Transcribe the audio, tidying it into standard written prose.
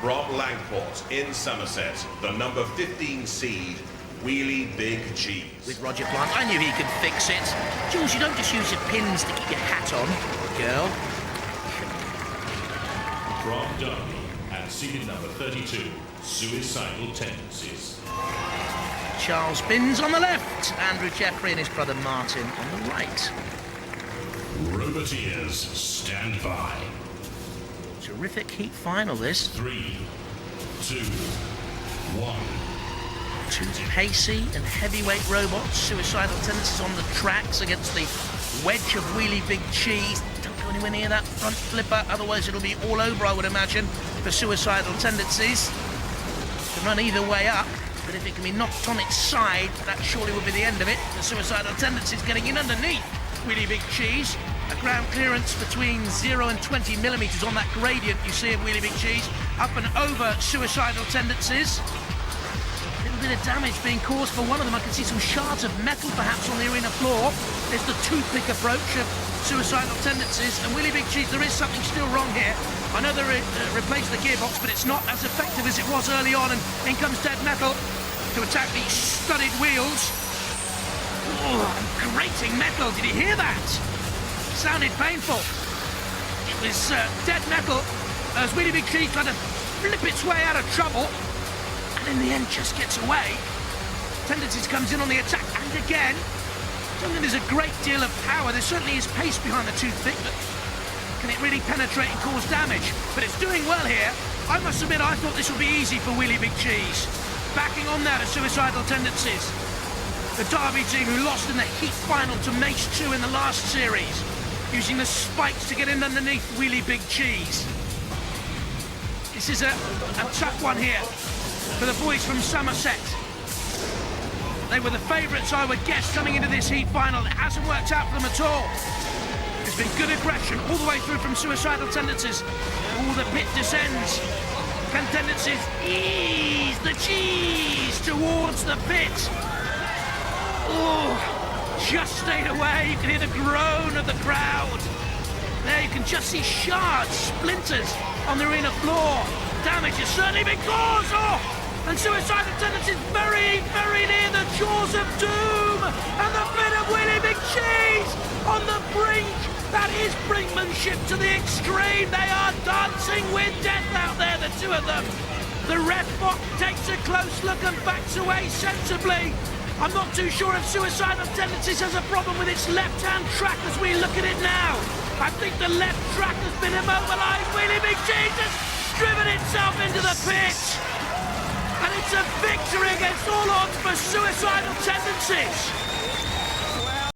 From Langport in Somerset, the number 15 seed, Wheelie Big Cheese. With Roger Plant, I knew he could fix it. Jules, you don't just use your pins to keep your hat on, girl. From Derby, and seeded number 32, Suicidal Tendencies. Charles Binns on the left, Andrew Jeffrey and his brother Martin on the right. Roboteers, stand by. Terrific heat final, this. 3, 2, 1. Two pacey and heavyweight robots, Suicidal Tendencies on the tracks against the wedge of Wheelie Big Cheese. Don't go anywhere near that front flipper, otherwise it'll be all over, I would imagine, for Suicidal Tendencies. It can run either way up, but if it can be knocked on its side, that surely would be the end of it. The Suicidal Tendencies getting in underneath Wheelie Big Cheese. A ground clearance between 0 and 20 millimetres on that gradient you see of Wheelie Big Cheese, up and over Suicidal Tendencies. A little bit of damage being caused for one of them. I can see some shards of metal perhaps on the arena floor. There's the toothpick approach of Suicidal Tendencies, and Wheelie Big Cheese, there is something still wrong here. I know they replaced the gearbox, but it's not as effective as it was early on, and in comes Dead Metal to attack the studded wheels. Oh, grating metal, did you hear that? Sounded painful. It was Dead Metal as Wheelie Big Cheese tried to flip its way out of trouble, and in the end just gets away. Tendencies comes in on the attack, and again, I don't think there's a great deal of power. There certainly is pace behind the toothpick, but can it really penetrate and cause damage? But it's doing well here. I must admit, I thought this would be easy for Wheelie Big Cheese. Backing on now to Suicidal Tendencies. The Derby team who lost in the heat final to Mace 2 in the last series, using the spikes to get in underneath Wheelie Big Cheese. This is a tough one here for the boys from Somerset. They were the favourites, I would guess, coming into this heat final. It hasn't worked out for them at all. There's been good aggression all the way through from Suicidal Tendencies. Oh, the pit descends. Can Tendencies ease the cheese towards the pit? Oh, just stayed away. You can hear the groan of the crowd. There you can just see shards, splinters on the arena floor. Damage has certainly been caused. Oh, and Suicidal Tendencies very, very near the jaws of doom. And the pit of Wheelie Big Cheese on the brink. That is brinkmanship to the extreme. They are dancing with death out there, the two of them. The ref bot takes a close look and backs away sensibly. I'm not too sure if Suicidal Tendencies has a problem with its left-hand track as we look at it now. I think the left track has been immobilised. Wheelie Big Cheese has driven itself into the pit. And it's a victory against all odds for Suicidal Tendencies.